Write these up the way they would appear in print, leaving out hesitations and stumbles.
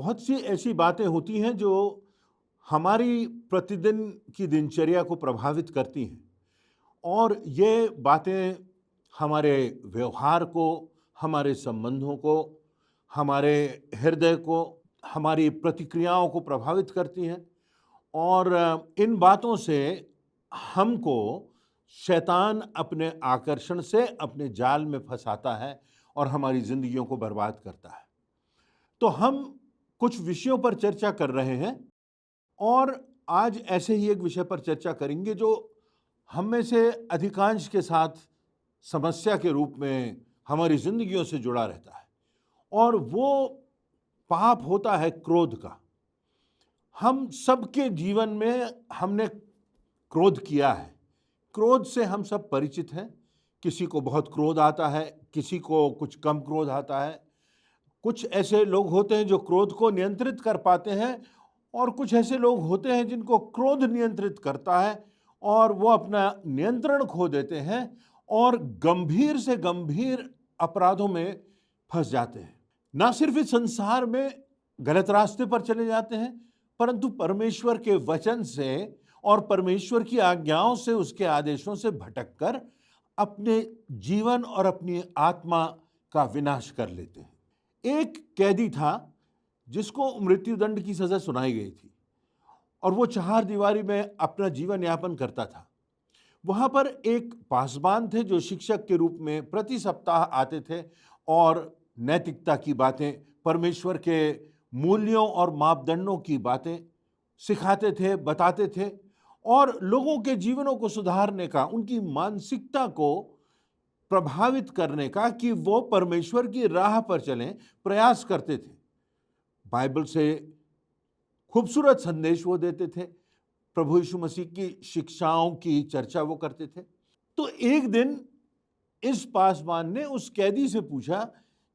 बहुत सी ऐसी बातें होती हैं जो हमारी प्रतिदिन की दिनचर्या को प्रभावित करती हैं और ये बातें हमारे व्यवहार को, हमारे संबंधों को, हमारे हृदय को, हमारी प्रतिक्रियाओं को प्रभावित करती हैं और इन बातों से हमको शैतान अपने आकर्षण से अपने जाल में फंसाता है और हमारी जिंदगियों को बर्बाद करता है। तो हम कुछ विषयों पर चर्चा कर रहे हैं और आज ऐसे ही एक विषय पर चर्चा करेंगे जो हम में से अधिकांश के साथ समस्या के रूप में हमारी जिंदगियों से जुड़ा रहता है और वो पाप होता है क्रोध का। हम सबके जीवन में हमने क्रोध किया है। क्रोध से हम सब परिचित हैं। किसी को बहुत क्रोध आता है, किसी को कुछ कम क्रोध आता है। कुछ ऐसे लोग होते हैं जो क्रोध को नियंत्रित कर पाते हैं और कुछ ऐसे लोग होते हैं जिनको क्रोध नियंत्रित करता है और वो अपना नियंत्रण खो देते हैं और गंभीर से गंभीर अपराधों में फंस जाते हैं। ना सिर्फ इस संसार में गलत रास्ते पर चले जाते हैं, परंतु परमेश्वर के वचन से और परमेश्वर की आज्ञाओं से, उसके आदेशों से भटककर अपने जीवन और अपनी आत्मा का विनाश कर लेते हैं। एक कैदी था जिसको मृत्युदंड की सजा सुनाई गई थी और वो चारदीवारी में अपना जीवन यापन करता था। वहां पर एक पासबान थे जो शिक्षक के रूप में प्रति सप्ताह आते थे और नैतिकता की बातें, परमेश्वर के मूल्यों और मापदंडों की बातें सिखाते थे, बताते थे और लोगों के जीवनों को सुधारने का, उनकी मानसिकता को प्रभावित करने का कि वो परमेश्वर की राह पर चलें प्रयास करते थे। बाइबल से खूबसूरत संदेश वो देते थे, प्रभु यीशु मसीह की शिक्षाओं की चर्चा वो करते थे। तो एक दिन इस पासवान ने उस कैदी से पूछा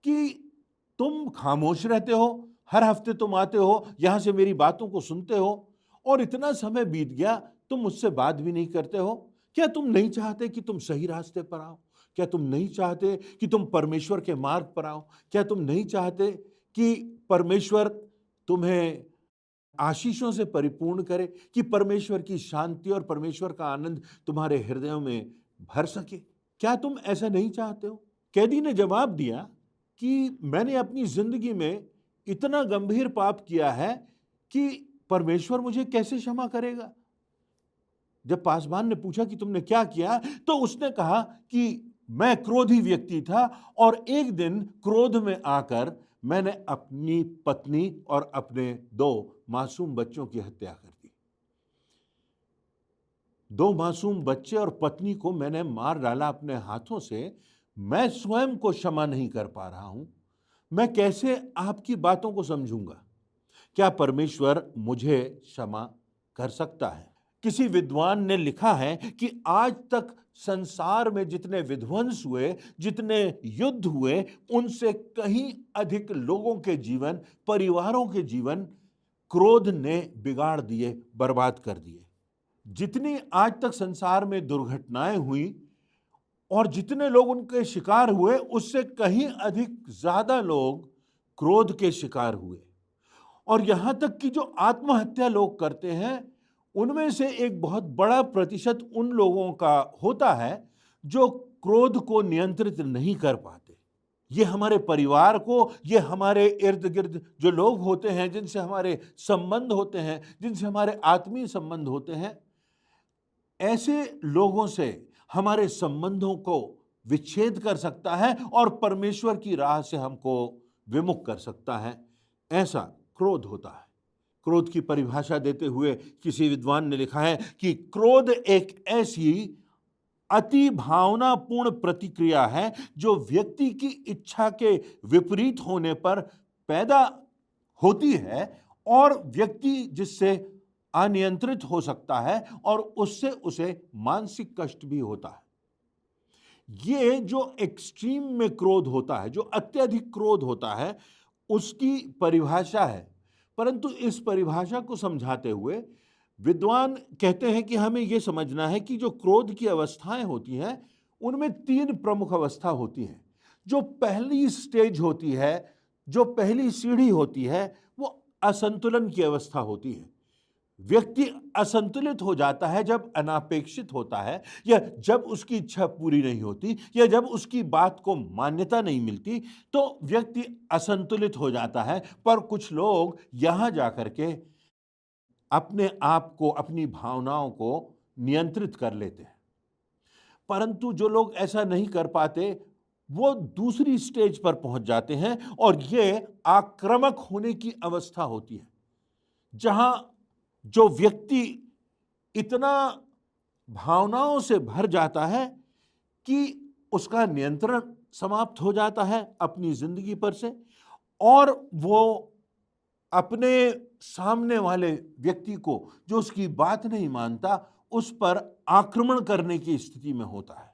कि तुम खामोश रहते हो, हर हफ्ते तुम आते हो, यहां से मेरी बातों को सुनते हो और इतना समय बीत गया, तुम मुझसे बात भी नहीं करते हो। क्या तुम नहीं चाहते कि तुम सही रास्ते पर आओ? क्या तुम नहीं चाहते कि तुम परमेश्वर के मार्ग पर आओ? क्या तुम नहीं चाहते कि परमेश्वर तुम्हें आशीषों से परिपूर्ण करे, कि परमेश्वर की शांति और परमेश्वर का आनंद तुम्हारे हृदयों में भर सके? क्या तुम ऐसा नहीं चाहते हो? कैदी ने जवाब दिया कि मैंने अपनी जिंदगी में इतना गंभीर पाप किया है कि परमेश्वर मुझे कैसे क्षमा करेगा? जब पासबान ने पूछा कि तुमने क्या किया, तो उसने कहा कि मैं क्रोधी व्यक्ति था और एक दिन क्रोध में आकर मैंने अपनी पत्नी और अपने 2 मासूम बच्चों की हत्या कर दी। 2 मासूम बच्चे और पत्नी को मैंने मार डाला अपने हाथों से। मैं स्वयं को क्षमा नहीं कर पा रहा हूं। मैं कैसे आपकी बातों को समझूंगा? क्या परमेश्वर मुझे क्षमा कर सकता है? किसी विद्वान ने लिखा है कि आज तक संसार में जितने विध्वंस हुए, जितने युद्ध हुए, उनसे कहीं अधिक लोगों के जीवन, परिवारों के जीवन क्रोध ने बिगाड़ दिए, बर्बाद कर दिए। जितनी आज तक संसार में दुर्घटनाएं हुई और जितने लोग उनके शिकार हुए, उससे कहीं अधिक ज्यादा लोग क्रोध के शिकार हुए। और यहां तक कि जो आत्महत्या लोग करते हैं, उनमें से एक बहुत बड़ा प्रतिशत उन लोगों का होता है जो क्रोध को नियंत्रित नहीं कर पाते। ये हमारे परिवार को, ये हमारे इर्द गिर्द जो लोग होते हैं, जिनसे हमारे संबंध होते हैं, जिनसे हमारे आत्मीय संबंध होते हैं, ऐसे लोगों से हमारे संबंधों को विच्छेद कर सकता है और परमेश्वर की राह से हमको विमुख कर सकता है। ऐसा क्रोध होता है। क्रोध की परिभाषा देते हुए किसी विद्वान ने लिखा है कि क्रोध एक ऐसी अति भावनापूर्ण प्रतिक्रिया है जो व्यक्ति की इच्छा के विपरीत होने पर पैदा होती है और व्यक्ति जिससे अनियंत्रित हो सकता है और उससे उसे मानसिक कष्ट भी होता है। ये जो एक्सट्रीम में क्रोध होता है, जो अत्यधिक क्रोध होता है, उसकी परिभाषा है। परंतु इस परिभाषा को समझाते हुए विद्वान कहते हैं कि हमें यह समझना है कि जो क्रोध की अवस्थाएं होती हैं, उनमें 3 प्रमुख अवस्था होती हैं। जो पहली स्टेज होती है, जो पहली सीढ़ी होती है, वो असंतुलन की अवस्था होती है। व्यक्ति असंतुलित हो जाता है जब अनापेक्षित होता है, या जब उसकी इच्छा पूरी नहीं होती, या जब उसकी बात को मान्यता नहीं मिलती, तो व्यक्ति असंतुलित हो जाता है। पर कुछ लोग यहां जाकर के अपने आप को, अपनी भावनाओं को नियंत्रित कर लेते हैं। परंतु जो लोग ऐसा नहीं कर पाते, वो दूसरी स्टेज पर पहुंच जाते हैं, और ये आक्रामक होने की अवस्था होती है, जहां जो व्यक्ति इतना भावनाओं से भर जाता है कि उसका नियंत्रण समाप्त हो जाता है अपनी जिंदगी पर से, और वो अपने सामने वाले व्यक्ति को, जो उसकी बात नहीं मानता, उस पर आक्रमण करने की स्थिति में होता है।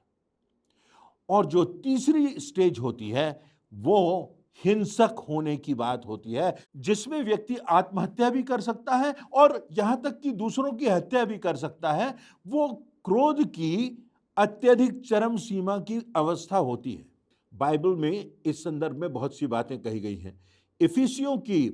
और जो तीसरी स्टेज होती है, वो हिंसक होने की बात होती है, जिसमें व्यक्ति आत्महत्या भी कर सकता है और यहां तक कि दूसरों की हत्या भी कर सकता है। वो क्रोध की अत्यधिक चरम सीमा की अवस्था होती है। बाइबल में इस संदर्भ में बहुत सी बातें कही गई हैं। इफिसियों की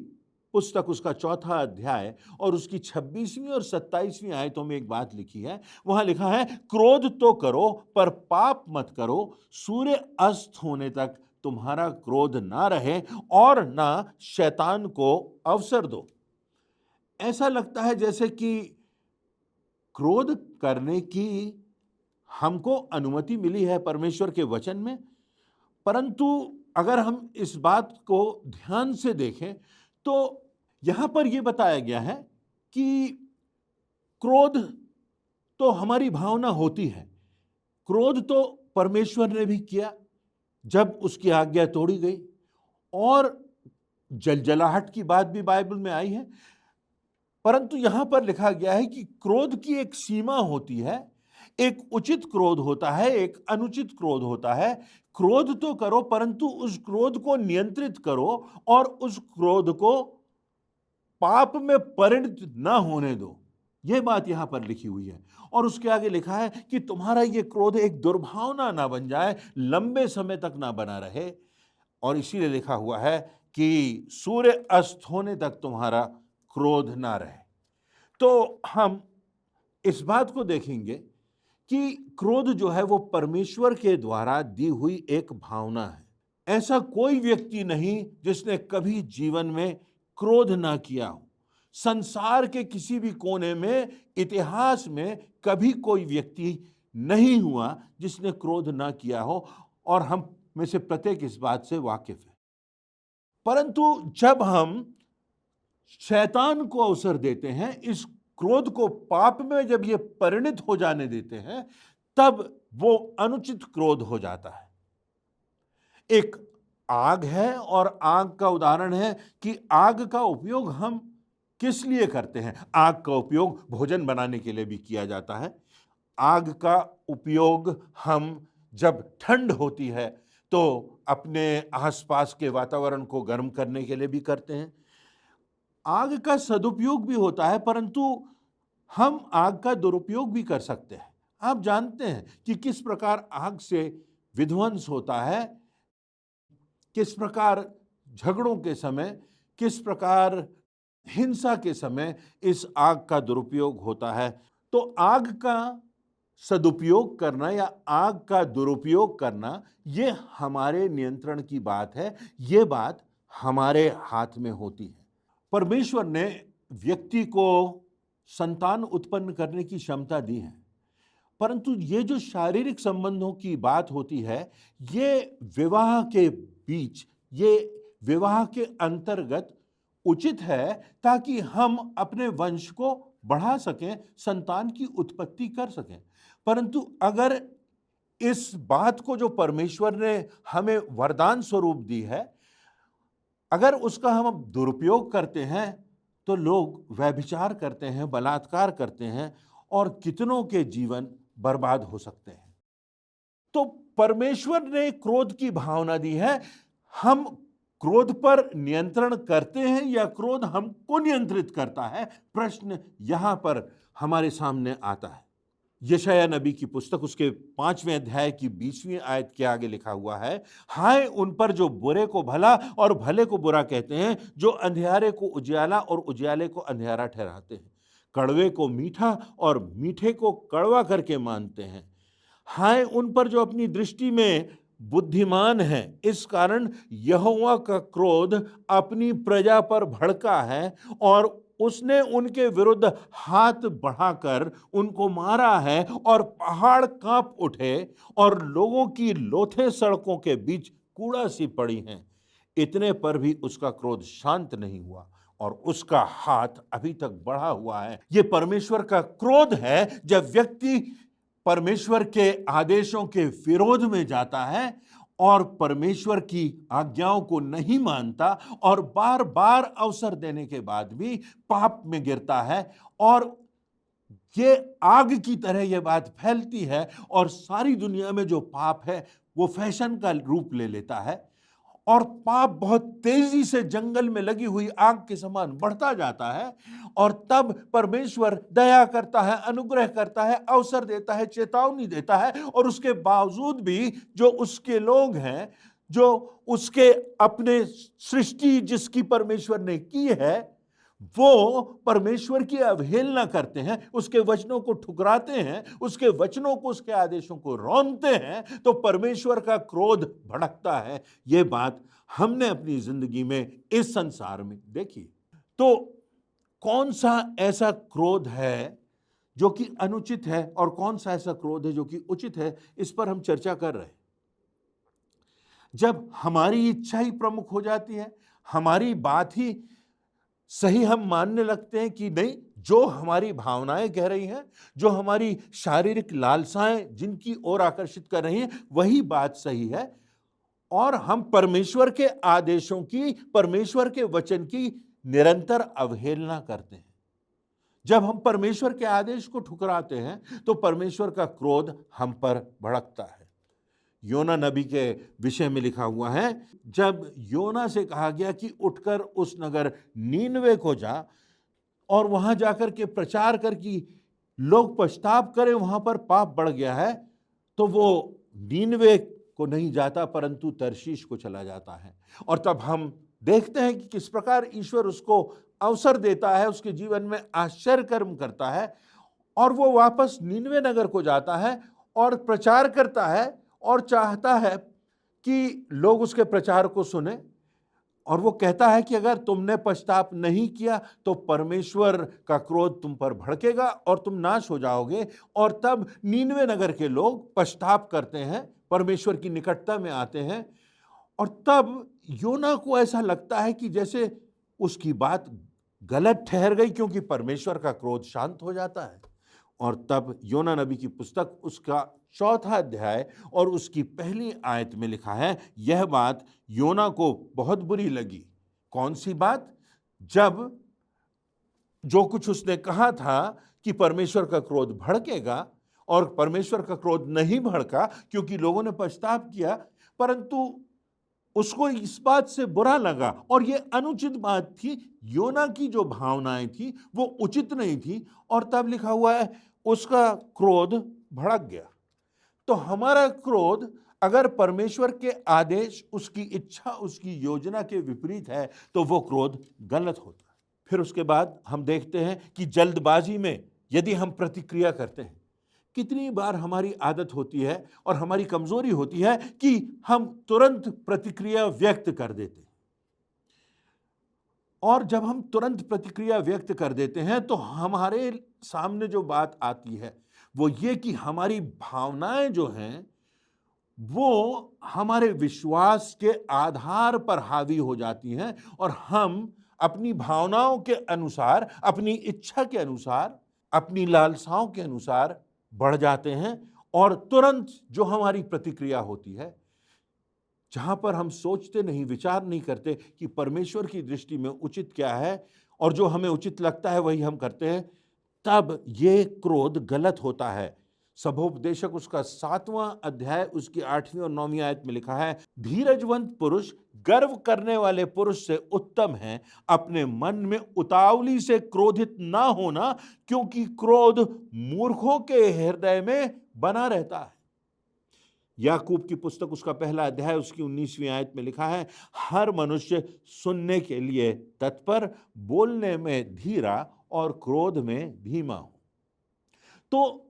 पुस्तक, उसका 4 अध्याय और उसकी 26वीं और 27वीं आयतों में एक बात लिखी है। वहां लिखा है, क्रोध तो करो पर पाप मत करो, सूर्य अस्त होने तक तुम्हारा क्रोध ना रहे और ना शैतान को अवसर दो। ऐसा लगता है जैसे कि क्रोध करने की हमको अनुमति मिली है परमेश्वर के वचन में, परंतु अगर हम इस बात को ध्यान से देखें तो यहां पर यह बताया गया है कि क्रोध तो हमारी भावना होती है। क्रोध तो परमेश्वर ने भी किया जब उसकी आज्ञा तोड़ी गई, और जलजलाहट की बात भी बाइबल में आई है। परंतु यहां पर लिखा गया है कि क्रोध की एक सीमा होती है। एक उचित क्रोध होता है, एक अनुचित क्रोध होता है। क्रोध तो करो, परंतु उस क्रोध को नियंत्रित करो और उस क्रोध को पाप में परिणत ना होने दो। यह बात यहां पर लिखी हुई है। और उसके आगे लिखा है कि तुम्हारा यह क्रोध एक दुर्भावना ना बन जाए, लंबे समय तक ना बना रहे। और इसीलिए लिखा हुआ है कि सूर्य अस्त होने तक तुम्हारा क्रोध ना रहे। तो हम इस बात को देखेंगे कि क्रोध जो है वो परमेश्वर के द्वारा दी हुई एक भावना है। ऐसा कोई व्यक्ति नहीं जिसने कभी जीवन में क्रोध ना किया हो। संसार के किसी भी कोने में, इतिहास में कभी कोई व्यक्ति नहीं हुआ जिसने क्रोध ना किया हो, और हम में से प्रत्येक इस बात से वाकिफ है। परंतु जब हम शैतान को अवसर देते हैं, इस क्रोध को पाप में जब ये परिणत हो जाने देते हैं, तब वो अनुचित क्रोध हो जाता है। एक आग है, और आग का उदाहरण है कि आग का उपयोग हम किस लिए करते हैं। आग का उपयोग भोजन बनाने के लिए भी किया जाता है। आग का उपयोग हम जब ठंड होती है तो अपने आसपास के वातावरण को गर्म करने के लिए भी करते हैं। आग का सदुपयोग भी होता है, परंतु हम आग का दुरुपयोग भी कर सकते हैं। आप जानते हैं कि किस प्रकार आग से विध्वंस होता है, किस प्रकार झगड़ों के समय, किस प्रकार हिंसा के समय इस आग का दुरुपयोग होता है। तो आग का सदुपयोग करना या आग का दुरुपयोग करना, ये हमारे नियंत्रण की बात है। ये बात हमारे हाथ में होती है। परमेश्वर ने व्यक्ति को संतान उत्पन्न करने की क्षमता दी है, परंतु ये जो शारीरिक संबंधों की बात होती है, ये विवाह के बीच, ये विवाह के अंतर्गत उचित है, ताकि हम अपने वंश को बढ़ा सकें, संतान की उत्पत्ति कर सकें। परंतु अगर इस बात को जो परमेश्वर ने हमें वरदान स्वरूप दी है, अगर उसका हम दुरुपयोग करते हैं, तो लोग व्यभिचार करते हैं, बलात्कार करते हैं, और कितनों के जीवन बर्बाद हो सकते हैं। तो परमेश्वर ने क्रोध की भावना दी है। हम क्रोध पर नियंत्रण करते हैं या क्रोध हमको नियंत्रित करता है, प्रश्न यहां पर हमारे सामने आता है। यशायाह नबी की पुस्तक उसके 5वें अध्याय की 20वीं आयत के आगे लिखा हुआ है, हाय उन पर जो बुरे को भला और भले को बुरा कहते हैं, जो अंधियारे को उजियाला और उजियाले को अंधियारा ठहराते हैं, कड़वे को मीठा और मीठे को कड़वा करके मानते हैं। हाय उन पर जो अपनी दृष्टि में बुद्धिमान है, इस कारण यहोवा का क्रोध अपनी प्रजा पर भड़का है और उसने उनके विरुद्ध हाथ बढ़ाकर उनको मारा है और पहाड़ कांप उठे और लोगों की लोथें सड़कों के बीच कूड़ा सी पड़ी हैं। इतने पर भी उसका क्रोध शांत नहीं हुआ और उसका हाथ अभी तक बढ़ा हुआ है। यह परमेश्वर का क्रोध है जब व्यक्ति परमेश्वर के आदेशों के विरोध में जाता है और परमेश्वर की आज्ञाओं को नहीं मानता और बार बार अवसर देने के बाद भी पाप में गिरता है, और ये आग की तरह यह बात फैलती है और सारी दुनिया में जो पाप है वो फैशन का रूप ले लेता है और पाप बहुत तेजी से जंगल में लगी हुई आग के समान बढ़ता जाता है। और तब परमेश्वर दया करता है, अनुग्रह करता है, अवसर देता है, चेतावनी देता है, और उसके बावजूद भी जो उसके लोग हैं, जो उसके अपने सृष्टि जिसकी परमेश्वर ने की है, वो परमेश्वर की अवहेलना करते हैं, उसके वचनों को ठुकराते हैं, उसके वचनों को, उसके आदेशों को रौंदते हैं, तो परमेश्वर का क्रोध भड़कता है। ये बात हमने अपनी जिंदगी में, इस संसार में देखी। तो कौन सा ऐसा क्रोध है जो कि अनुचित है और कौन सा ऐसा क्रोध है जो कि उचित है, इस पर हम चर्चा कर रहे हैं। जब हमारी इच्छा ही प्रमुख हो जाती है, हमारी बात ही सही हम मानने लगते हैं कि नहीं, जो हमारी भावनाएं कह रही हैं, जो हमारी शारीरिक लालसाएं जिनकी ओर आकर्षित कर रही हैं, वही बात सही है, और हम परमेश्वर के आदेशों की, परमेश्वर के वचन की निरंतर अवहेलना करते हैं। जब हम परमेश्वर के आदेश को ठुकराते हैं तो परमेश्वर का क्रोध हम पर भड़कता है। योना नबी के विषय में लिखा हुआ है, जब योना से कहा गया कि उठकर उस नगर नीनवे को जा और वहां जाकर के प्रचार कर कि लोग पछताव करें, वहां पर पाप बढ़ गया है, तो वो नीनवे को नहीं जाता परंतु तर्शीश को चला जाता है। और तब हम देखते हैं कि किस प्रकार ईश्वर उसको अवसर देता है, उसके जीवन में आश्चर्य कर्म करता है, और वो वापस नीनवे नगर को जाता है और प्रचार करता है और चाहता है कि लोग उसके प्रचार को सुने। और वो कहता है कि अगर तुमने पश्चाताप नहीं किया तो परमेश्वर का क्रोध तुम पर भड़केगा और तुम नाश हो जाओगे। और तब नीनवे नगर के लोग पश्चाताप करते हैं, परमेश्वर की निकटता में आते हैं, और तब योना को ऐसा लगता है कि जैसे उसकी बात गलत ठहर गई, क्योंकि परमेश्वर का क्रोध शांत हो जाता है। और तब योना नबी की पुस्तक उसका 4था अध्याय और उसकी पहली आयत में लिखा है, यह बात योना को बहुत बुरी लगी। कौन सी बात? जब जो कुछ उसने कहा था कि परमेश्वर का क्रोध भड़केगा, और परमेश्वर का क्रोध नहीं भड़का क्योंकि लोगों ने पछतावा किया, परंतु उसको इस बात से बुरा लगा और ये अनुचित बात थी। योना की जो भावनाएं थी वो उचित नहीं थी, और तब लिखा हुआ है उसका क्रोध भड़क गया। तो हमारा क्रोध अगर परमेश्वर के आदेश, उसकी इच्छा, उसकी योजना के विपरीत है तो वो क्रोध गलत होता है। फिर उसके बाद हम देखते हैं कि जल्दबाजी में यदि हम प्रतिक्रिया करते हैं, कितनी बार हमारी आदत होती है और हमारी कमजोरी होती है कि हम तुरंत प्रतिक्रिया व्यक्त कर देते हैं। और जब हम तुरंत प्रतिक्रिया व्यक्त कर देते हैं तो हमारे सामने जो बात आती है वो ये कि हमारी भावनाएं जो हैं वो हमारे विश्वास के आधार पर हावी हो जाती हैं, और हम अपनी भावनाओं के अनुसार, अपनी इच्छा के अनुसार, अपनी लालसाओं के अनुसार बढ़ जाते हैं, और तुरंत जो हमारी प्रतिक्रिया होती है, जहां पर हम सोचते नहीं, विचार नहीं करते कि परमेश्वर की दृष्टि में उचित क्या है, और जो हमें उचित लगता है वही हम करते हैं, तब ये क्रोध गलत होता है। सभोपदेशक उसका 7वां अध्याय उसकी 8वीं और 9वीं आयत में लिखा है, धीरजवंत पुरुष गर्व करने वाले पुरुष से उत्तम है, अपने मन में उतावली से क्रोधित ना होना, क्योंकि क्रोध मूर्खों के हृदय में बना रहता है। याकूब की पुस्तक उसका पहला अध्याय उसकी 19वीं आयत में लिखा है, हर मनुष्य सुनने के लिए तत्पर, बोलने में धीरा और क्रोध में धीमा हो। तो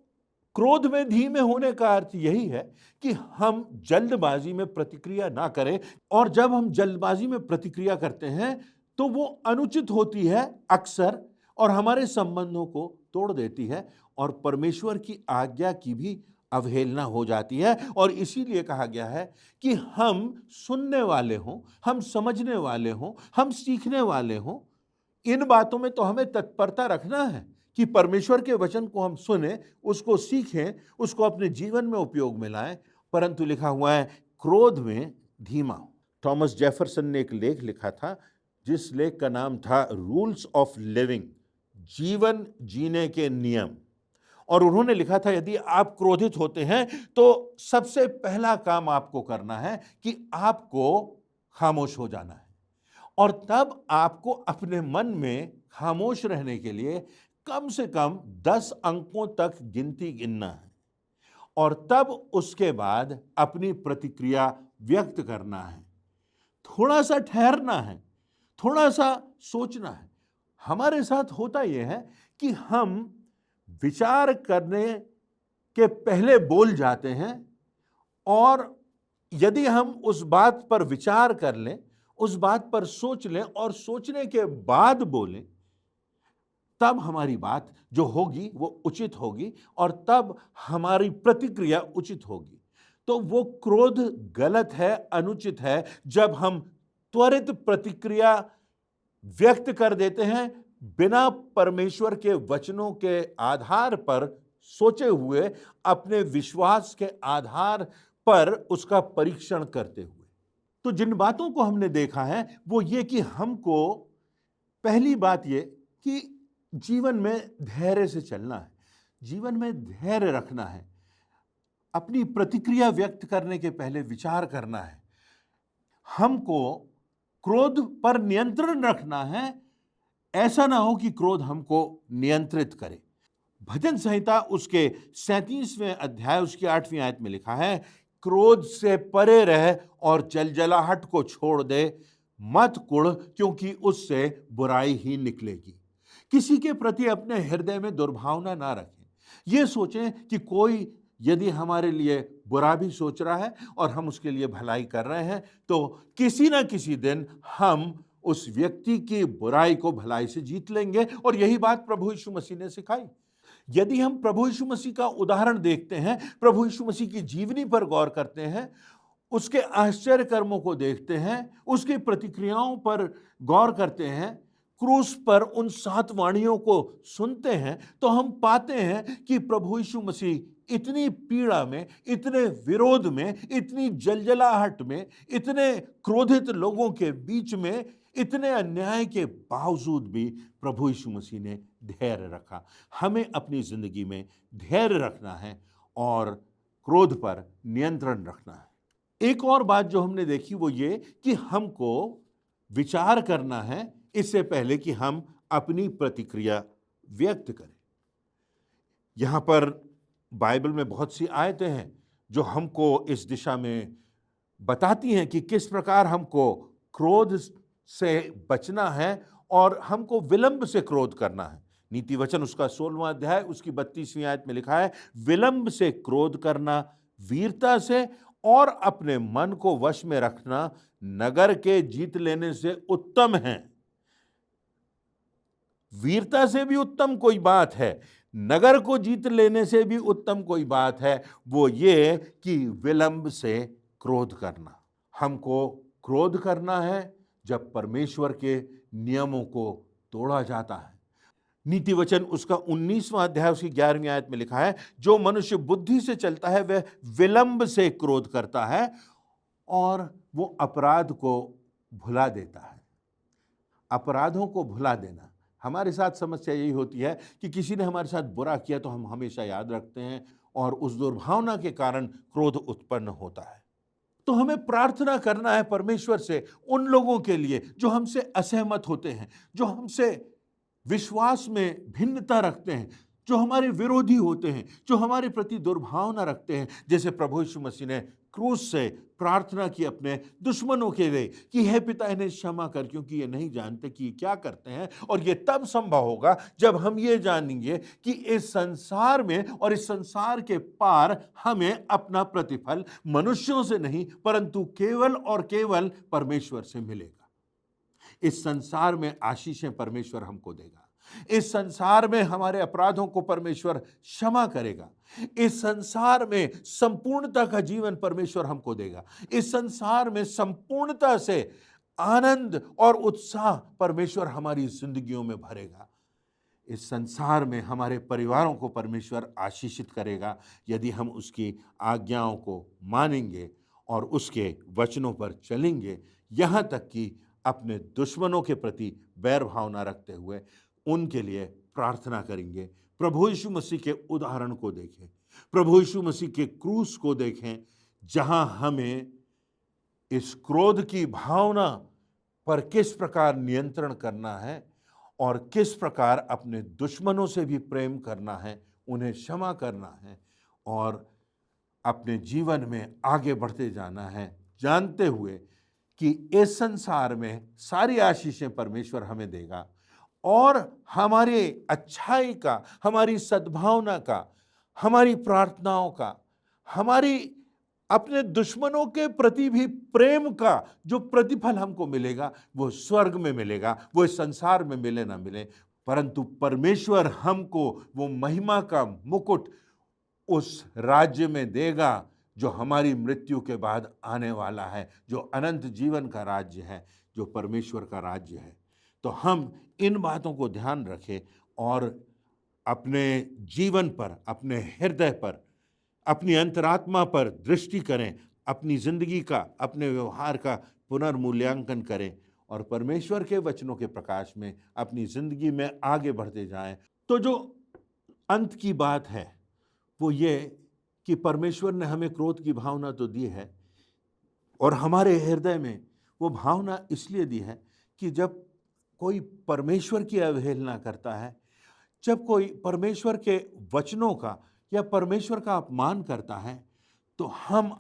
क्रोध में धीमे होने का अर्थ यही है कि हम जल्दबाजी में प्रतिक्रिया ना करें, और जब हम जल्दबाजी में प्रतिक्रिया करते हैं तो वो अनुचित होती है अक्सर, और हमारे संबंधों को तोड़ देती है, और परमेश्वर की आज्ञा की भी अवहेलना हो जाती है। और इसीलिए कहा गया है कि हम सुनने वाले हों, हम समझने वाले हों, हम सीखने वाले हों। इन बातों में तो हमें तत्परता रखना है कि परमेश्वर के वचन को हम सुने, उसको सीखें, उसको अपने जीवन में उपयोग में लाएं, परंतु लिखा हुआ है क्रोध में धीमा हो। थॉमस जेफरसन ने एक लेख लिखा था, जिस लेख का नाम था रूल्स ऑफ लिविंग, जीवन जीने के नियम। और उन्होंने लिखा था, यदि आप क्रोधित होते हैं तो सबसे पहला काम आपको करना है कि आपको खामोश हो जाना है, और तब आपको अपने मन में खामोश रहने के लिए कम से कम 10 अंकों तक गिनती गिनना है, और तब उसके बाद अपनी प्रतिक्रिया व्यक्त करना है। थोड़ा सा ठहरना है, थोड़ा सा सोचना है। हमारे साथ होता यह है कि हम विचार करने के पहले बोल जाते हैं, और यदि हम उस बात पर विचार कर लें, उस बात पर सोच लें और सोचने के बाद बोलें, तब हमारी बात जो होगी वो उचित होगी, और तब हमारी प्रतिक्रिया उचित होगी। तो वो क्रोध गलत है, अनुचित है, जब हम त्वरित प्रतिक्रिया व्यक्त कर देते हैं बिना परमेश्वर के वचनों के आधार पर सोचे हुए, अपने विश्वास के आधार पर उसका परीक्षण करते हुए। तो जिन बातों को हमने देखा है वो ये कि हमको पहली बात ये कि जीवन में धैर्य से चलना है, जीवन में धैर्य रखना है, अपनी प्रतिक्रिया व्यक्त करने के पहले विचार करना है, हमको क्रोध पर नियंत्रण रखना है, ऐसा ना हो कि क्रोध हमको नियंत्रित करे। भजन संहिता उसके 37वें अध्याय उसकी 8वीं आयत में लिखा है, क्रोध से परे रह और जलजलाहट को छोड़ दे, मत कुढ़, क्योंकि उससे बुराई ही निकलेगी। किसी के प्रति अपने हृदय में दुर्भावना ना रखें। ये सोचें कि कोई यदि हमारे लिए बुरा भी सोच रहा है और हम उसके लिए भलाई कर रहे हैं, तो किसी ना किसी दिन हम उस व्यक्ति की बुराई को भलाई से जीत लेंगे। और यही बात प्रभु यीशु मसीह ने सिखाई। यदि हम प्रभु यीशु मसीह का उदाहरण देखते हैं, प्रभु यीशु मसीह की जीवनी पर गौर करते हैं, उसके आश्चर्य कर्मों को देखते हैं, उसकी प्रतिक्रियाओं पर गौर करते हैं, क्रूस पर उन 7 वाणियों को सुनते हैं, तो हम पाते हैं कि प्रभु यीशु मसीह इतनी पीड़ा में, इतने विरोध में, इतनी जलजलाहट में, इतने क्रोधित लोगों के बीच में, इतने अन्याय के बावजूद भी प्रभु यीशु मसीह ने धैर्य रखा। हमें अपनी जिंदगी में धैर्य रखना है और क्रोध पर नियंत्रण रखना है। एक और बात जो हमने देखी वो ये कि हमको विचार करना है इससे पहले कि हम अपनी प्रतिक्रिया व्यक्त करें। यहां पर बाइबल में बहुत सी आयतें हैं जो हमको इस दिशा में बताती हैं कि किस प्रकार हमको क्रोध से बचना है और हमको विलंब से क्रोध करना है। नीति वचन उसका 16वां अध्याय उसकी 32वीं आयत में लिखा है, विलंब से क्रोध करना वीरता से और अपने मन को वश में रखना नगर के जीत लेने से उत्तम है। वीरता से भी उत्तम कोई बात है, नगर को जीत लेने से भी उत्तम कोई बात है, वो ये कि विलंब से क्रोध करना। हमको क्रोध करना है जब परमेश्वर के नियमों को तोड़ा जाता है। नीति वचन उसका 19वां अध्याय उसकी 11वीं आयत में लिखा है, जो मनुष्य बुद्धि से चलता है वह विलंब से क्रोध करता है और वो अपराध को भुला देता है। अपराधों को भुला देना, हमारे साथ समस्या यही होती है कि किसी ने हमारे साथ बुरा किया तो हम हमेशा याद रखते हैं और उस दुर्भावना के कारण क्रोध उत्पन्न होता है। तो हमें प्रार्थना करना है परमेश्वर से उन लोगों के लिए जो हमसे असहमत होते हैं, जो हमसे विश्वास में भिन्नता रखते हैं, जो हमारे विरोधी होते हैं, जो हमारे प्रति दुर्भावना रखते हैं। जैसे प्रभु यीशु मसीह ने क्रूस से प्रार्थना की अपने दुश्मनों के लिए कि हे पिता, इन्हें क्षमा कर, क्योंकि ये नहीं जानते कि ये क्या करते हैं। और ये तब संभव होगा जब हम ये जानेंगे कि इस संसार में और इस संसार के पार हमें अपना प्रतिफल मनुष्यों से नहीं परंतु केवल और केवल परमेश्वर से मिलेगा। इस संसार में आशीषें परमेश्वर हमको देगा। इस संसार में हमारे अपराधों को परमेश्वर क्षमा करेगा। इस संसार में संपूर्णता का जीवन परमेश्वर हमको देगा। इस संसार में संपूर्णता से आनंद और उत्साह परमेश्वर हमारी जिंदगियों में भरेगा। इस संसार में हमारे परिवारों को परमेश्वर आशीषित करेगा यदि हम उसकी आज्ञाओं को मानेंगे और उसके वचनों पर चलेंगे, यहाँ तक कि अपने दुश्मनों के प्रति बैर भावना रखते हुए उनके लिए प्रार्थना करेंगे। प्रभु यीशु मसीह के उदाहरण को देखें, प्रभु यीशु मसीह के क्रूस को देखें, जहां हमें इस क्रोध की भावना पर किस प्रकार नियंत्रण करना है और किस प्रकार अपने दुश्मनों से भी प्रेम करना है, उन्हें क्षमा करना है और अपने जीवन में आगे बढ़ते जाना है, जानते हुए कि इस संसार में सारी आशीषें परमेश्वर हमें देगा और हमारे अच्छाई का, हमारी सद्भावना का, हमारी प्रार्थनाओं का, हमारी अपने दुश्मनों के प्रति भी प्रेम का जो प्रतिफल हमको मिलेगा वो स्वर्ग में मिलेगा। वो इस संसार में मिले ना मिले, परंतु परमेश्वर हमको वो महिमा का मुकुट उस राज्य में देगा जो हमारी मृत्यु के बाद आने वाला है, जो अनंत जीवन का राज्य है, जो परमेश्वर का राज्य है। तो हम इन बातों को ध्यान रखें और अपने जीवन पर, अपने हृदय पर, अपनी अंतरात्मा पर दृष्टि करें, अपनी जिंदगी का, अपने व्यवहार का पुनर्मूल्यांकन करें और परमेश्वर के वचनों के प्रकाश में अपनी जिंदगी में आगे बढ़ते जाएं। तो जो अंत की बात है वो ये कि परमेश्वर ने हमें क्रोध की भावना तो दी है और हमारे हृदय में वो भावना इसलिए दी है कि जब कोई परमेश्वर की अवहेलना करता है, जब कोई परमेश्वर के वचनों का या परमेश्वर का अपमान करता है, तो हम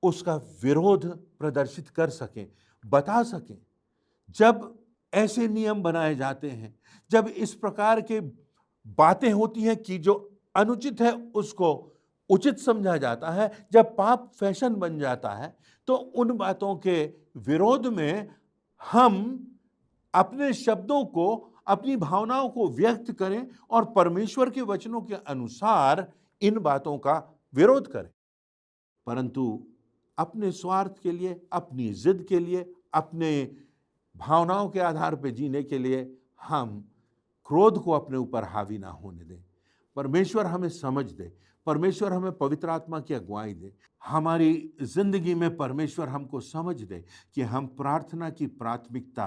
उसका विरोध प्रदर्शित कर सकें, बता सकें। जब ऐसे नियम बनाए जाते हैं, जब इस प्रकार के बातें होती हैं कि जो अनुचित है उसको उचित समझा जाता है, जब पाप फैशन बन जाता है, तो उन बातों के विरोध में हम अपने शब्दों को, अपनी भावनाओं को व्यक्त करें और परमेश्वर के वचनों के अनुसार इन बातों का विरोध करें। परंतु अपने स्वार्थ के लिए, अपनी जिद के लिए, अपने भावनाओं के आधार पर जीने के लिए हम क्रोध को अपने ऊपर हावी ना होने दें। परमेश्वर हमें समझ दे, परमेश्वर हमें पवित्र आत्मा की अगुवाई दे, हमारी जिंदगी में परमेश्वर हमको समझ दे कि हम प्रार्थना की प्राथमिकता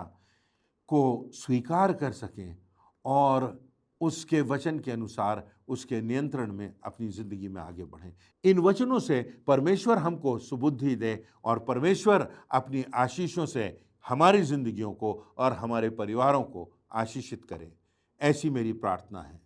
को स्वीकार कर सकें और उसके वचन के अनुसार उसके नियंत्रण में अपनी जिंदगी में आगे बढ़ें। इन वचनों से परमेश्वर हमको सुबुद्धि दे और परमेश्वर अपनी आशीषों से हमारी जिंदगियों को और हमारे परिवारों को आशीषित करे। ऐसी मेरी प्रार्थना है।